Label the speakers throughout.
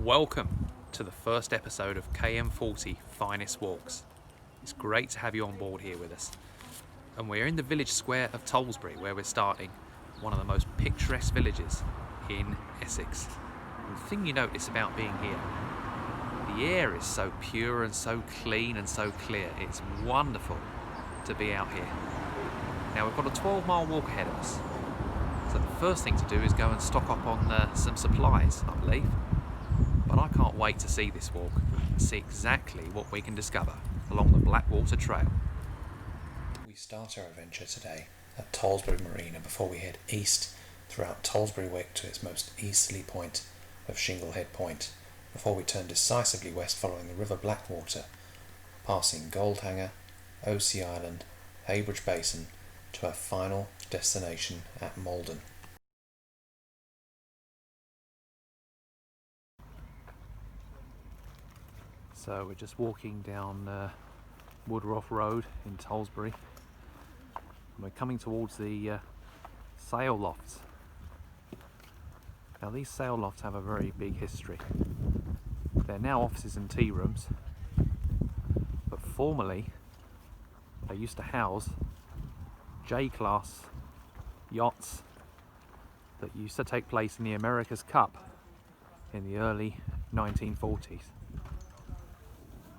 Speaker 1: Welcome to the first episode of KM40 Finest Walks. It's great to have you on board here with us. And we're in the village square of Tollesbury, where we're starting, one of the most picturesque villages in Essex. And the thing you notice about being here, the air is so pure and so clean and so clear. It's wonderful to be out here. Now we've got a 12-mile walk ahead of us. So the first thing to do is go and stock up on some supplies, I believe. But I can't wait to see this walk and see exactly what we can discover along the Blackwater Trail.
Speaker 2: We start our adventure today at Tollesbury Marina before we head east throughout Tollesbury Wick to its most easterly point of Shinglehead Point, before we turn decisively west following the River Blackwater, passing Goldhanger, Osea Island, Heybridge Basin to our final destination at Maldon.
Speaker 1: So we're just walking down Woodroff Road in Tollesbury. And we're coming towards the sail lofts. Now these sail lofts have a very big history. They're now offices and tea rooms, but formerly they used to house J-class yachts that used to take place in the America's Cup in the early 1940s.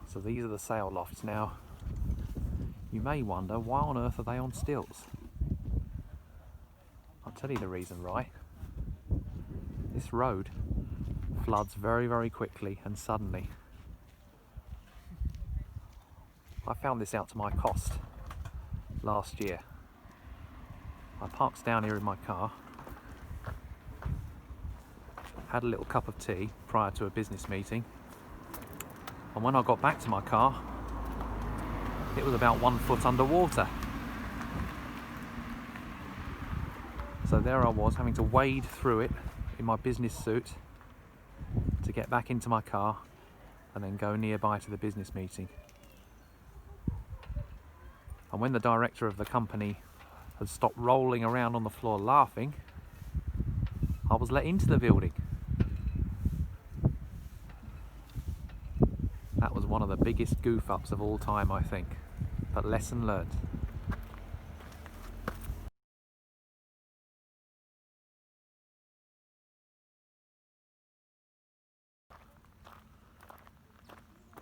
Speaker 1: So these are the sail lofts. Now, you may wonder, why on earth are they on stilts? I'll tell you the reason, right? This road floods very, very quickly and suddenly. I found this out to my cost last year. I parked down here in my car, had a little cup of tea prior to a business meeting, and when I got back to my car, it was about 1 foot underwater. So there I was, having to wade through it in my business suit to get back into my car and then go nearby to the business meeting. And when the director of the company had stopped rolling around on the floor laughing, I was let into the building. That was one of the biggest goof-ups of all time, I think, but lesson learned.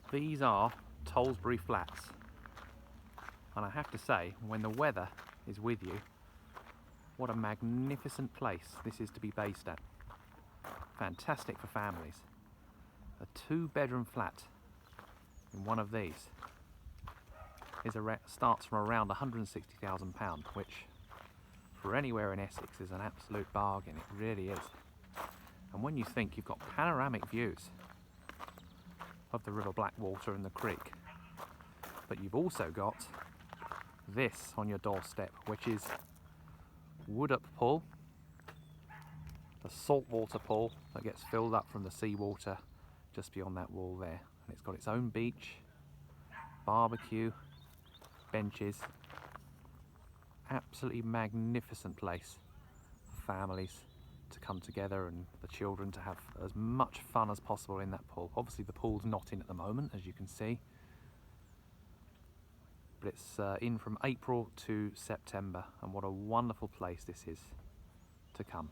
Speaker 1: These are Tollesbury Flats, and I have to say, when the weather is with you, what a magnificent place this is to be based at. Fantastic for families. A 2-bedroom flat in one of these starts from around £160,000, which for anywhere in Essex is an absolute bargain. It really is. And when you think you've got panoramic views of the River Blackwater and the creek, but you've also got this on your doorstep, which is Wood Up Pool, a saltwater pool that gets filled up from the seawater just beyond that wall there. And it's got its own beach, barbecue, benches. Absolutely magnificent place for families to come together and the children to have as much fun as possible in that pool. Obviously the pool's not in at the moment, as you can see, but it's in from April to September, and what a wonderful place this is to come.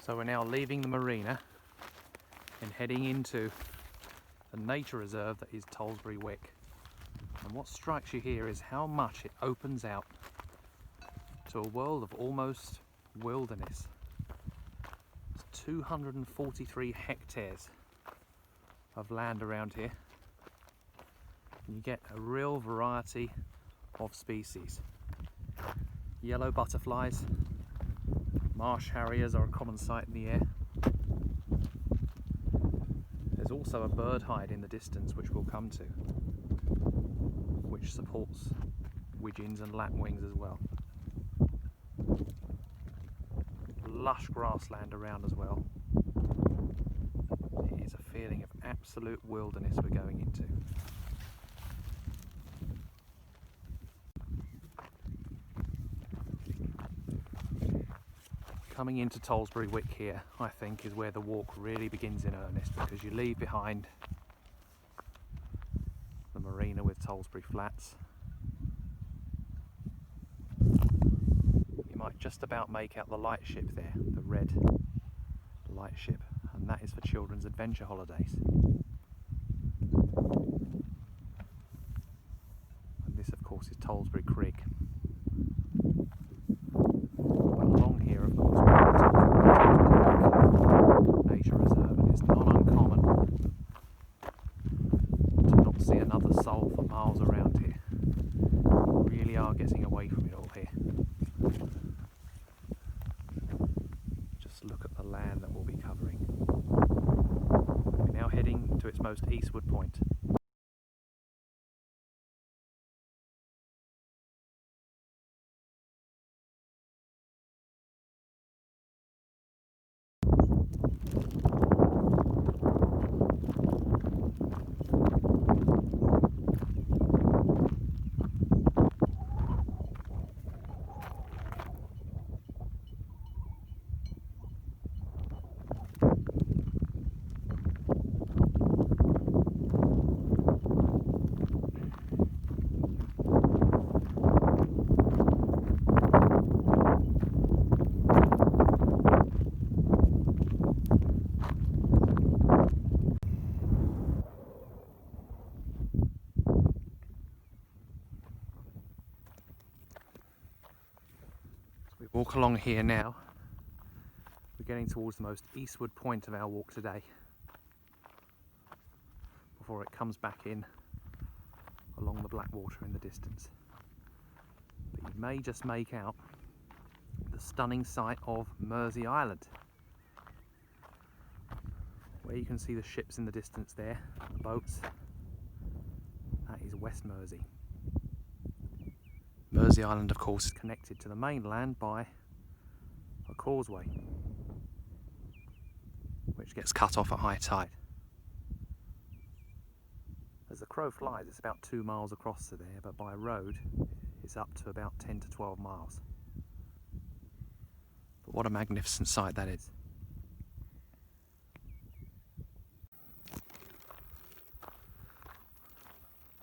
Speaker 1: So we're now leaving the marina and heading into the nature reserve that is Tollesbury Wick. And what strikes you here is how much it opens out to a world of almost wilderness. It's 243 hectares of land around here. And you get a real variety of species. Yellow butterflies, marsh harriers are a common sight in the air. There's also a bird hide in the distance, which we'll come to, which supports widgeons and lapwings as well. Lush grassland around as well. It is a feeling of absolute wilderness we're going into. Coming into Tollesbury Wick here, I think, is where the walk really begins in earnest, because you leave behind the marina with Tollesbury Flats. You might just about make out the lightship there, the red lightship, and that is for children's adventure holidays. And this, of course, is Tollesbury Creek. But along here, of course, we've got Tollesbury Nature Reserve, and it's not uncommon to not see another soul for miles around here. We really are getting away from it all here. Just look at the land that we'll be covering. We're now heading to its most eastward point. We walk along here now. We're getting towards the most eastward point of our walk today, before it comes back in along the Blackwater in the distance. But you may just make out the stunning sight of Mersey Island, where you can see the ships in the distance there, the boats. That is West Mersey. Mersey Island, of course, is connected to the mainland by a causeway, which gets cut off at high tide. As the crow flies, it's about 2 miles across to there, but by road it's up to about 10 to 12 miles. But what a magnificent sight that is.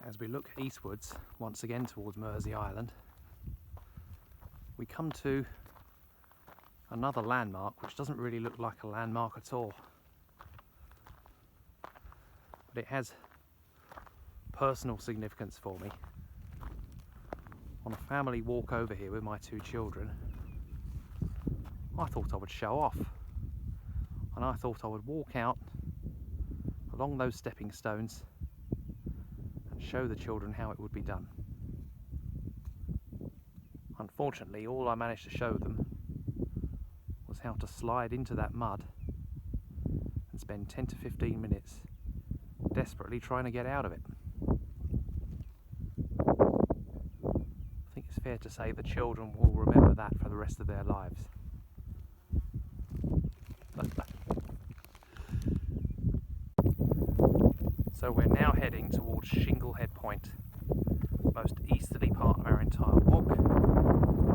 Speaker 1: As we look eastwards, once again towards Mersey Island, we come to another landmark which doesn't really look like a landmark at all. But it has personal significance for me. On a family walk over here with my 2 children, I thought I would show off. And I thought I would walk out along those stepping stones and show the children how it would be done. Unfortunately, all I managed to show them was how to slide into that mud and spend 10 to 15 minutes desperately trying to get out of it. I think it's fair to say the children will remember that for the rest of their lives. So we're now heading towards Shingle Head Point, the most easterly part of our entire walk.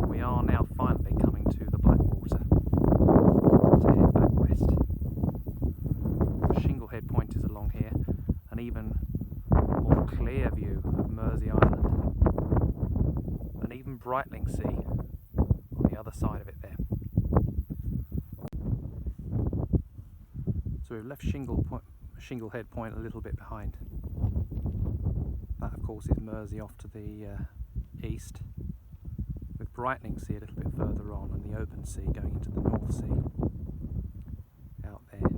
Speaker 1: We are now finally coming to the Blackwater to head back west. Shingle Head Point is along here, an even more clear view of Mersey Island, and even Breitlingsea on the other side of it there. So we've left Shingle Head Point a little bit behind. That, of course, is Mersey off to the east, with Breitlingsea a little bit further on, and the open sea going into the North Sea out there.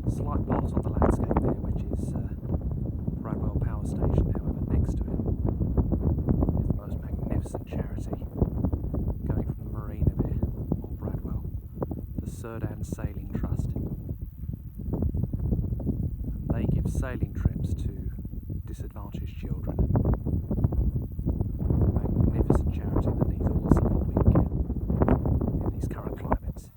Speaker 1: Slight blot on the landscape there, which is Bradwell Power Station, however, next to it is the most magnificent charity going from the marina there on Bradwell, the Surdan Sailing Trust. They give sailing trips to disadvantaged children. A magnificent charity that needs all the support we can get in these current climates.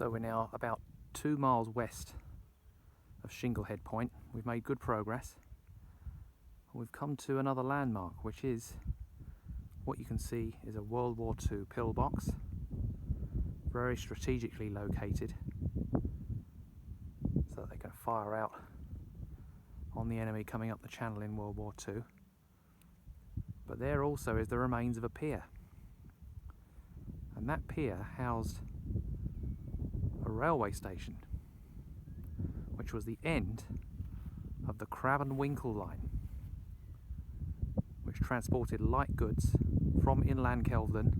Speaker 1: So we're now about 2 miles west of Shinglehead Point. We've made good progress. We've come to another landmark, which is what you can see is a World War II pillbox, very strategically located so that they can fire out on the enemy coming up the channel in World War II. But there also is the remains of a pier, and that pier housed a railway station, which was the end of the Crab and Winkle line, which transported light goods from inland Kelvedon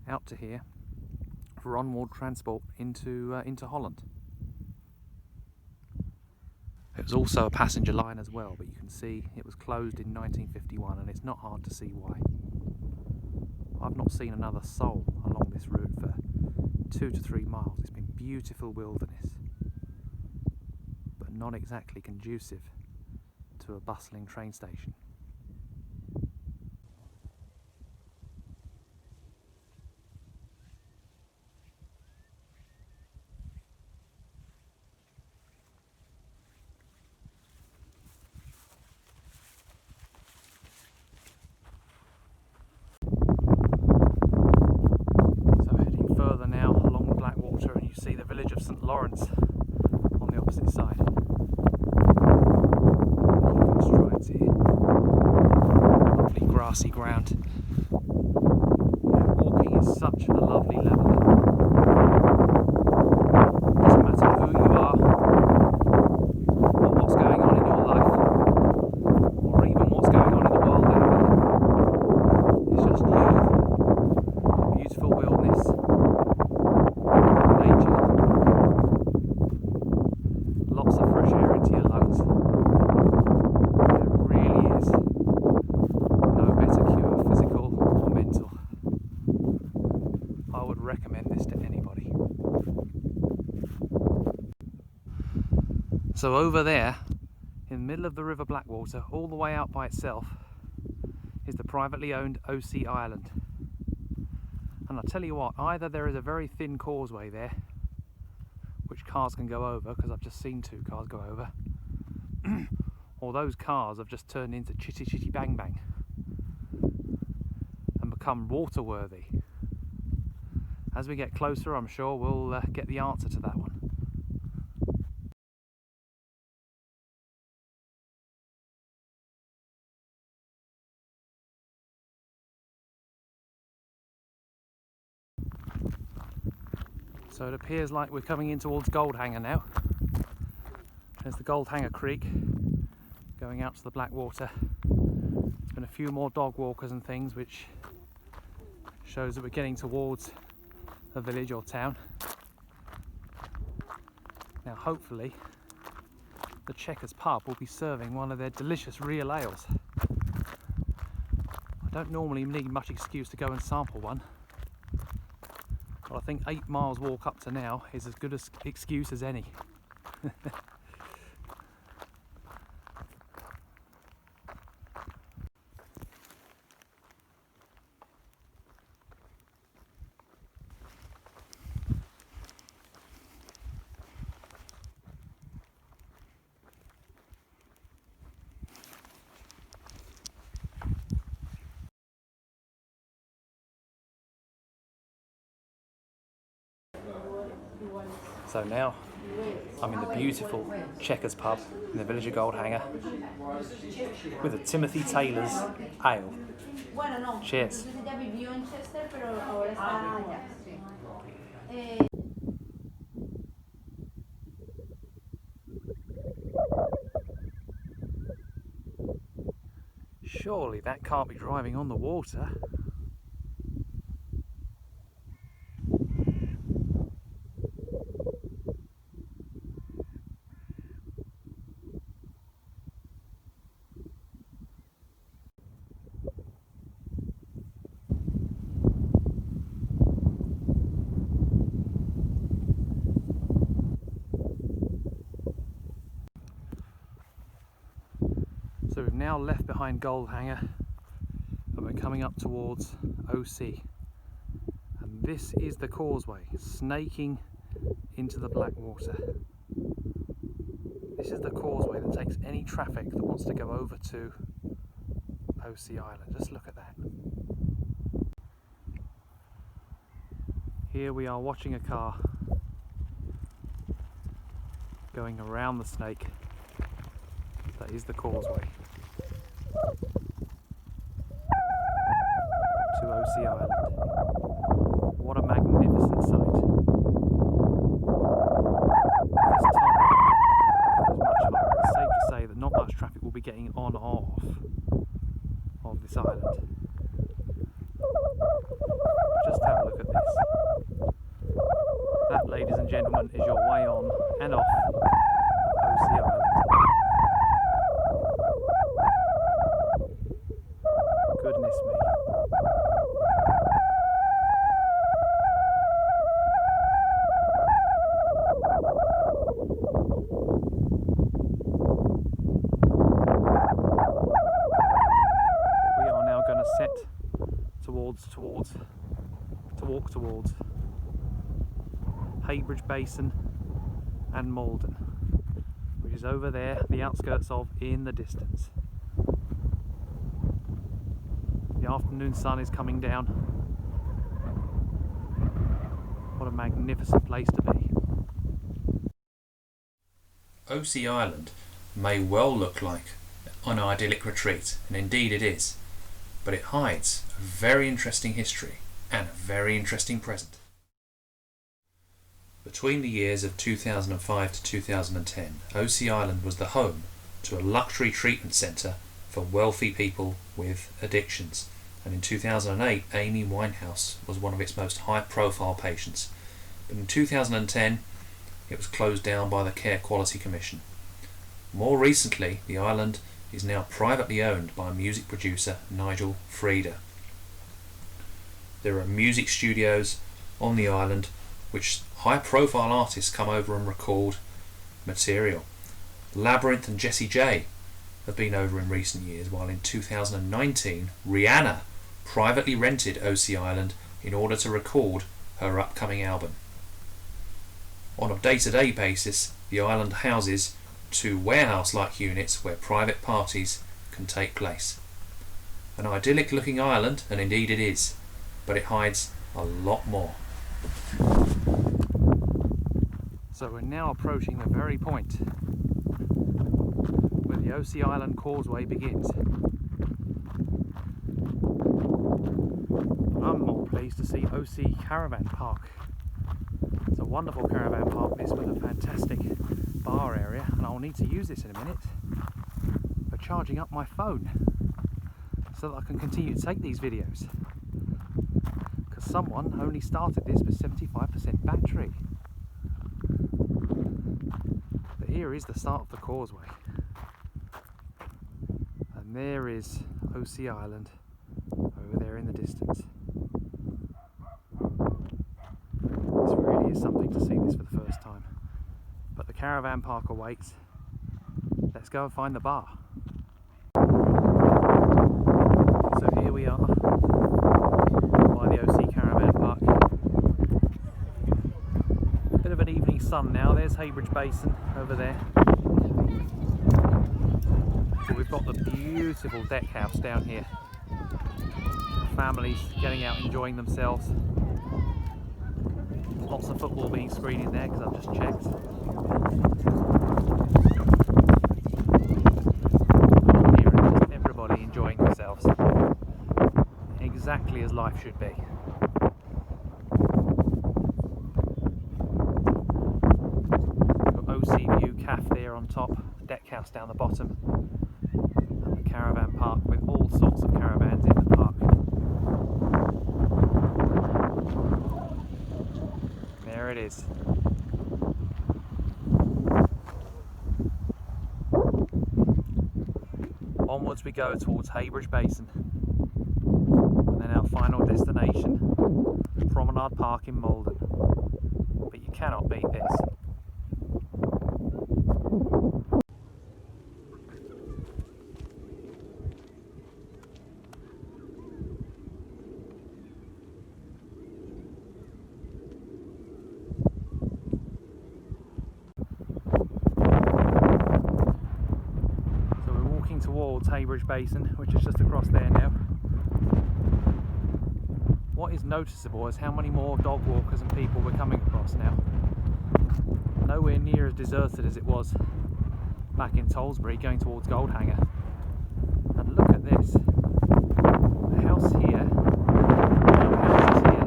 Speaker 1: out to here for onward transport into Holland. It was also a passenger line as well, but you can see it was closed in 1951, and it's not hard to see why. I've not seen another soul along this route for 2 to 3 miles. It's been beautiful wilderness, but not exactly conducive to a bustling train station. So heading further now along the Blackwater, and you see the village of St Lawrence on the opposite side. Good strides here. Lovely grassy ground. Walking is such a lovely leveller. Doesn't matter who you are, or what's going on in your life, or even what's going on in the world out there. It's just you, beautiful wilderness, nature, lots of fresh air into your lungs. There really is no better cure, physical or mental. I would recommend this to anybody. So over there, in the middle of the River Blackwater, all the way out by itself, is the privately owned OC Island. And I'll tell you what, either there is a very thin causeway there, which cars can go over, because I've just seen 2 cars go over, or those cars have just turned into chitty chitty bang bang and become water-worthy. As we get closer, I'm sure we'll get the answer to that one. So it appears like we're coming in towards Goldhanger now. There's the Goldhanger Creek going out to the Blackwater. There's been a few more dog walkers and things, which shows that we're getting towards a village or town. Now hopefully the Checkers pub will be serving one of their delicious real ales. I don't normally need much excuse to go and sample one, but I think 8 miles walk up to now is as good an excuse as any. So now I'm in the beautiful Checkers pub in the village of Goldhanger with a Timothy Taylor's ale. Cheers. Surely that can't be driving on the water. So we've now left behind Goldhanger and we're coming up towards OC. And this is the causeway, snaking into the Blackwater. This is the causeway that takes any traffic that wants to go over to OC Island. Just look at that. Here we are watching a car going around the snake that is the causeway to OC Island. What a magnificent sight. This tide goes much higher. It's safe to say that not much traffic will be getting on or off of this island. Just have a look at this. That, ladies and gentlemen, is your way on and off OC Island. Goodness me. We are now going to set to walk towards Heybridge Basin and Maldon, which is over there, the outskirts of in the distance. The afternoon sun is coming down. What a magnificent place to be.
Speaker 2: OC Island may well look like an idyllic retreat, and indeed it is, but it hides a very interesting history and a very interesting present. Between the years of 2005 to 2010, OC Island was the home to a luxury treatment centre for wealthy people with addictions, and in 2008 Amy Winehouse was one of its most high-profile patients. But in 2010 it was closed down by the Care Quality Commission. More recently, the island is now privately owned by music producer Nigel Frieda. There are music studios on the island which high-profile artists come over and record material. Labyrinth and Jessie J have been over in recent years, while in 2019 Rihanna privately rented OC Island in order to record her upcoming album. On a day-to-day basis, the island houses 2 warehouse-like units where private parties can take place. An idyllic looking island, and indeed it is, but it hides a lot more.
Speaker 1: So we're now approaching the very point where the OC Island causeway begins. I'm more pleased to see OC Caravan Park. It's a wonderful caravan park, this, with a fantastic bar area, and I'll need to use this in a minute for charging up my phone so that I can continue to take these videos, because someone only started this with 75% battery. But here is the start of the causeway, and there is OC Island over there in the distance. This really is something to see this for the first time. But the caravan park awaits. Let's go and find the bar. So here we are by the OC Caravan Park. Bit of an evening sun now. There's Heybridge Basin over there. So we've got the beautiful deck house down here. Families getting out enjoying themselves. Lots of football being screened in there because I've just checked. Here it is, everybody enjoying themselves. Exactly as life should be. Got OC View Caf there on top, the deck house down the bottom, and the caravan park with all sorts of caravans in the park. There it is. Onwards we go towards Heybridge Basin, and then our final destination, Promenade Park in Maldon. But you cannot beat this. Heybridge Basin, which is just across there now. What is noticeable is how many more dog walkers and people we're coming across now. Nowhere near as deserted as it was back in Tollesbury going towards Goldhanger. And look at this. The house here, houses here,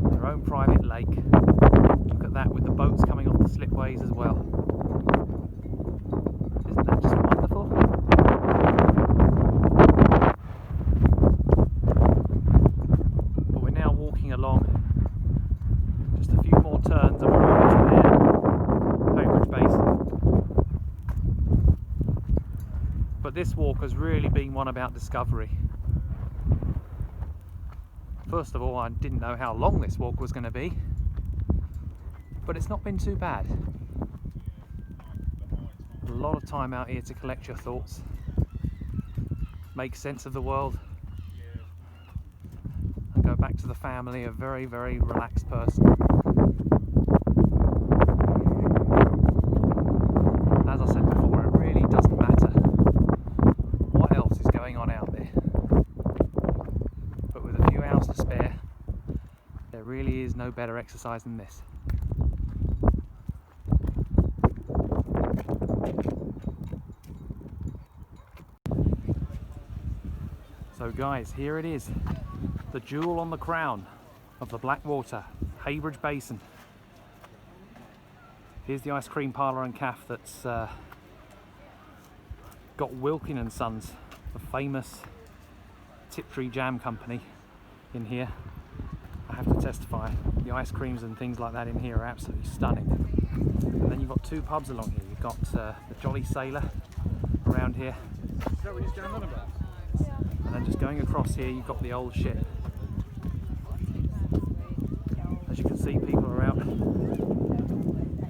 Speaker 1: with their own private lake. Look at that, with the boats coming off the slipways as well. Isn't that just wonderful? But we're now walking along just a few more turns and we're over to there, Heybridge Basin. But this walk has really been one about discovery. First of all, I didn't know how long this walk was going to be, but it's not been too bad. A lot of time out here to collect your thoughts, make sense of the world, and go back to the family, a very, very relaxed person. As I said before, it really doesn't matter what else is going on out there. But with a few hours to spare, there really is no better exercise than this. So guys, here it is, the jewel on the crown of the Blackwater, Heybridge Basin. Here's the ice cream parlour and cafe that's got Wilkin and Sons, the famous Tiptree jam company, in here. I have to testify, the ice creams and things like that in here are absolutely stunning. And then you've got two pubs along here. You've got the Jolly Sailor around here.
Speaker 3: Is that what he's going on about?
Speaker 1: And then just going across here, you've got the Old Ship. As you can see, people are out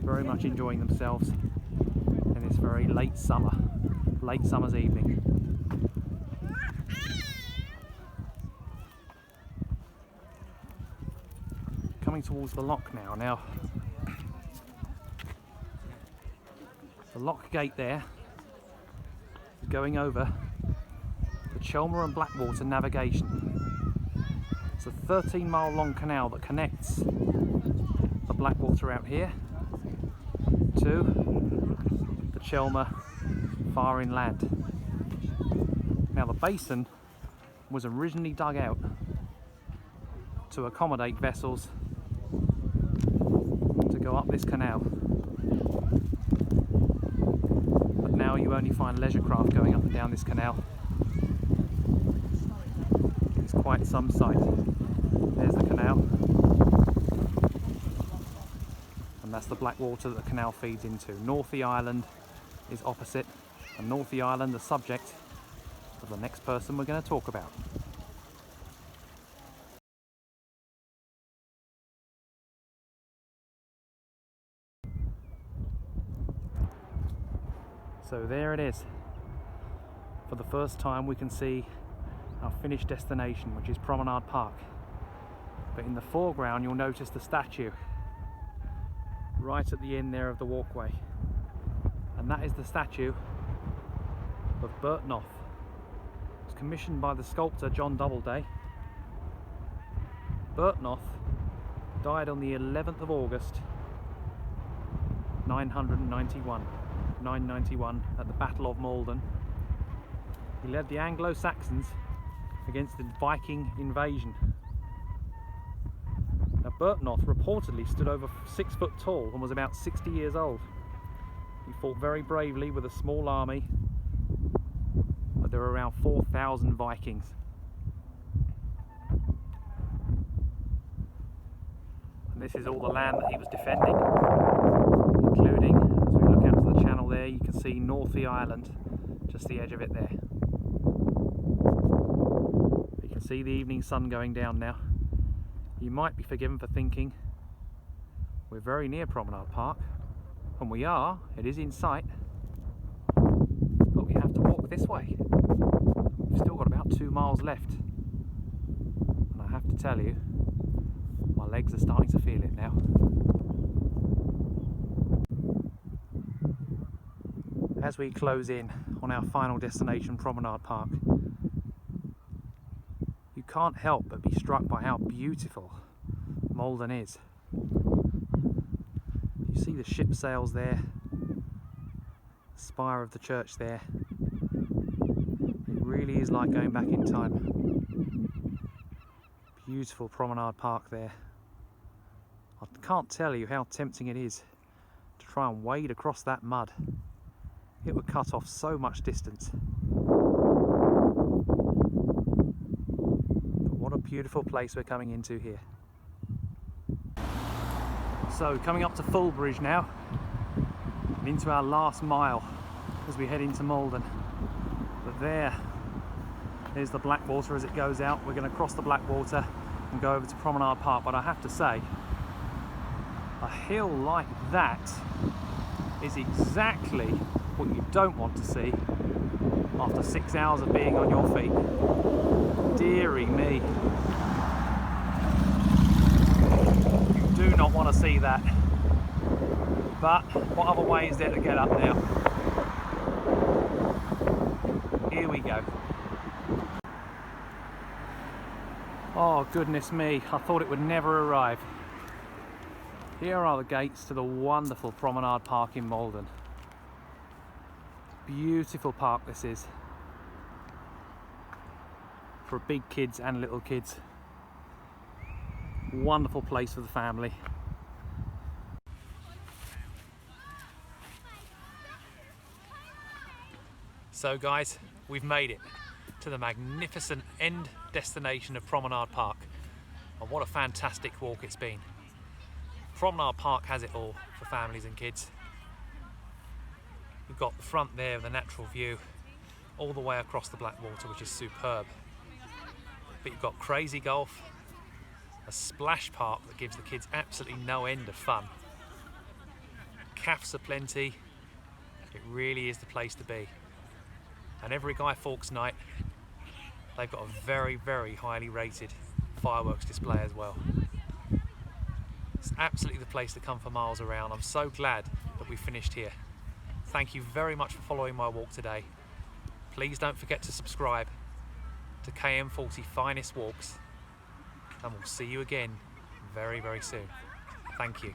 Speaker 1: very much enjoying themselves in this very late summer's evening. Coming towards the lock now. Now, the lock gate there is going over the Chelmer and Blackwater navigation. It's a 13-mile long canal that connects the Blackwater out here to the Chelmer far inland. Now the basin was originally dug out to accommodate vessels to go up this canal, but now you only find leisure craft going up and down this canal. It's quite some sight. There's the canal, and that's the Blackwater that the canal feeds into. Northey Island is opposite, and Northey Island the subject of the next person we're going to talk about. So there it is. For the first time we can see our finished destination, which is Promenade Park. But in the foreground you'll notice the statue right at the end there of the walkway. And that is the statue of Bertnoth. It was commissioned by the sculptor John Doubleday. Bertnoth died on the 11th of August 991 at the Battle of Maldon. He led the Anglo-Saxons against the Viking invasion. Now Bertnoth reportedly stood over 6 foot tall and was about 60 years old. He fought very bravely with a small army, but there were around 4,000 Vikings. And this is all the land that he was defending, including, as we look out to the channel there, you can see Northey Island, just the edge of it there. You can see the evening sun going down now. You might be forgiven for thinking we're very near Promenade Park, and we are, it is in sight, but we have to walk this way. We've still got about 2 miles left, and I have to tell you, my legs are starting to feel it now. as we close in on our final destination, Promenade Park, you can't help but be struck by how beautiful Maldon is. You see the ship sails there, the spire of the church there. It really is like going back in time. Beautiful Promenade Park there. I can't tell you how tempting it is to try and wade across that mud. It would cut off so much distance. But what a beautiful place we're coming into here. So coming up to Fulbridge now, and into our last mile as we head into Maldon. But there's the Blackwater as it goes out. We're going to cross the Blackwater and go over to Promenade Park, but I have to say, a hill like that is exactly what you don't want to see after 6 hours of being on your feet. Dearie me. You do not want to see that. But what other way is there to get up now? Here we go. Oh goodness me, I thought it would never arrive. Here are the gates to the wonderful Promenade Park in Maldon. Beautiful park this is, for big kids and little kids. Wonderful place for the family. So guys, we've made it to the magnificent end destination of Promenade Park, and what a fantastic walk it's been. Promenade Park has it all for families and kids. You've got the front there of the natural view all the way across the Blackwater, which is superb. But you've got crazy golf, a splash park that gives the kids absolutely no end of fun. Cafes are plenty. It really is the place to be. And every Guy Fawkes night, they've got a very, very highly rated fireworks display as well. It's absolutely the place to come for miles around. I'm so glad that we finished here. Thank you very much for following my walk today. Please don't forget to subscribe to KM40 Finest Walks, and we'll see you again very, very soon. Thank you.